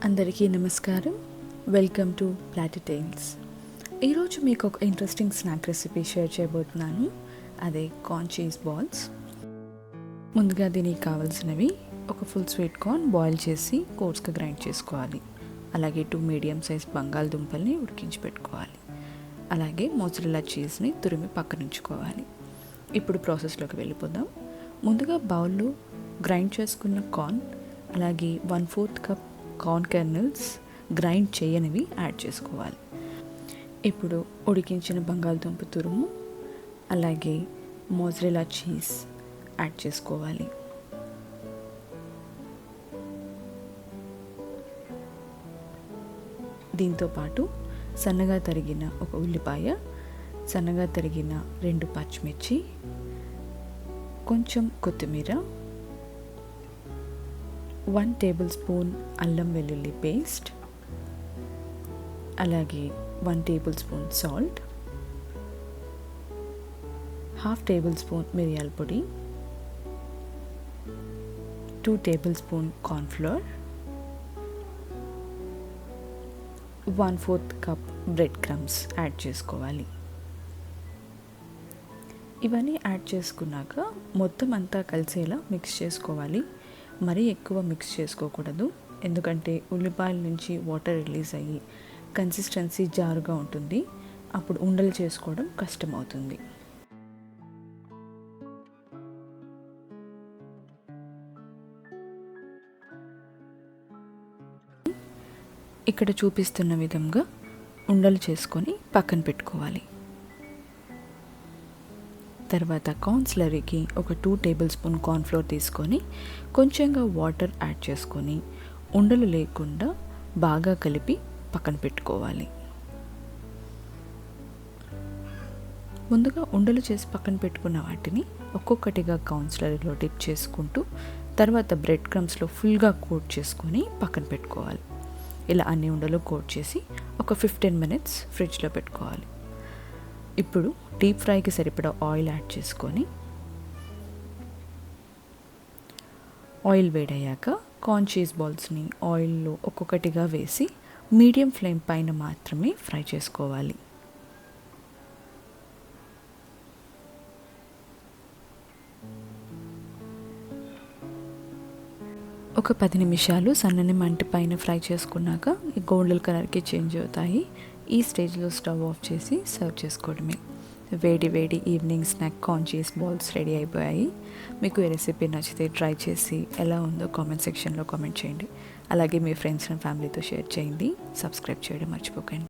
అందరికీ నమస్కారం. Welcome to platter tiles. ఈరోజు మీకు ఒక ఇంట్రెస్టింగ్ స్నాక్ రెసిపీ షేర్ చేయబోతున్నాను. అదే కార్న్ చీజ్ బాల్స్. ముందుగా దీనికి కావాల్సినవి ఒక ఫుల్ స్వీట్ కార్న్ బాయిల్ చేసి కోర్స్గా గ్రైండ్ చేసుకోవాలి. అలాగే 2 మీడియం సైజ్ బంగాళదుంపల్ని ఉడికించి పెట్టుకోవాలి. అలాగే మోజరెల్లా చీజ్ని తురిమి పక్కన ఉంచుకోవాలి. ఇప్పుడు ప్రాసెస్లోకి వెళ్ళిపోదాం. ముందుగా బౌల్లో గ్రైండ్ చేసుకున్న కార్న్, అలాగే 1/4 కప్ కార్న్ కెర్నల్స్ గ్రైండ్ చేయనివి యాడ్ చేసుకోవాలి. ఇప్పుడు ఉడికించిన బంగాళదుంప తురుము, అలాగే మోజరెల్లా చీజ్ యాడ్ చేసుకోవాలి. దీంతోపాటు సన్నగా తరిగిన ఒక ఉల్లిపాయ, సన్నగా తరిగిన 2 పచ్చిమిర్చి, కొంచెం కొత్తిమీర, 1 టేబుల్ స్పూన్ అల్లం వెల్లుల్లి పేస్ట్, అలాగే 1 table spoon salt, 1/2 table spoon మిరియాల పొడి, 2 table spoon cornflour, 1/4 cup bread crumbs add చేసుకోవాలి. ఇవన్నీ యాడ్ చేసుకున్నాక మొత్తం అంతా కలిసేలా మిక్స్ చేసుకోవాలి. మరీ ఎక్కువ మిక్స్ చేసుకోకూడదు, ఎందుకంటే ఉల్లిపాయల నుంచి వాటర్ రిలీజ్ అయ్యి కన్సిస్టెన్సీ జారుగా ఉంటుంది. అప్పుడు ఉండలు చేసుకోవడం కష్టమవుతుంది. ఇక్కడ చూపిస్తున్న విధంగా ఉండలు చేసుకొని పక్కన పెట్టుకోవాలి. తర్వాత కార్న్ స్లరీకి ఒక 2 టేబుల్ స్పూన్ కార్న్ఫ్లోర్ తీసుకొని కొంచెంగా వాటర్ యాడ్ చేసుకొని ఉండలు లేకుండా బాగా కలిపి పక్కన పెట్టుకోవాలి. ముందుగా ఉండలు చేసి పక్కన పెట్టుకున్న వాటిని ఒక్కొక్కటిగా కార్న్ స్లరీలో డిప్ చేసుకుంటూ తర్వాత బ్రెడ్ క్రమ్స్లో ఫుల్గా కోట్ చేసుకొని పక్కన పెట్టుకోవాలి. ఇలా అన్ని ఉండలు కోట్ చేసి ఒక 15 మినిట్స్ ఫ్రిడ్జ్లో పెట్టుకోవాలి. ఇప్పుడు డీప్ ఫ్రైకి సరిపడా ఆయిల్ యాడ్ చేసుకొని, ఆయిల్ వేడయ్యాక కార్న్ చీజ్ బాల్స్ని ఆయిల్లో ఒక్కొక్కటిగా వేసి మీడియం ఫ్లేమ్ పైన మాత్రమే ఫ్రై చేసుకోవాలి. ఒక 10 నిమిషాలు సన్నని మంట పైన ఫ్రై చేసుకున్నాక గోల్డెన్ కలర్కి చేంజ్ అవుతాయి. ఈ స్టేజ్లో స్టవ్ ఆఫ్ చేసి సర్వ్ చేసుకోవడమే. వేడి వేడి evening snack corn cheese balls ready అయిపోయాయి. మీకు ఈ రెసిపీ నచ్చితే ట్రై చేసి ఎలా ఉందో కామెంట్ సెక్షన్లో కామెంట్ చేయండి. అలాగే మీ ఫ్రెండ్స్ అండ్ ఫ్యామిలీతో షేర్ చేయండి. సబ్స్క్రైబ్ చేయడం మర్చిపోకండి.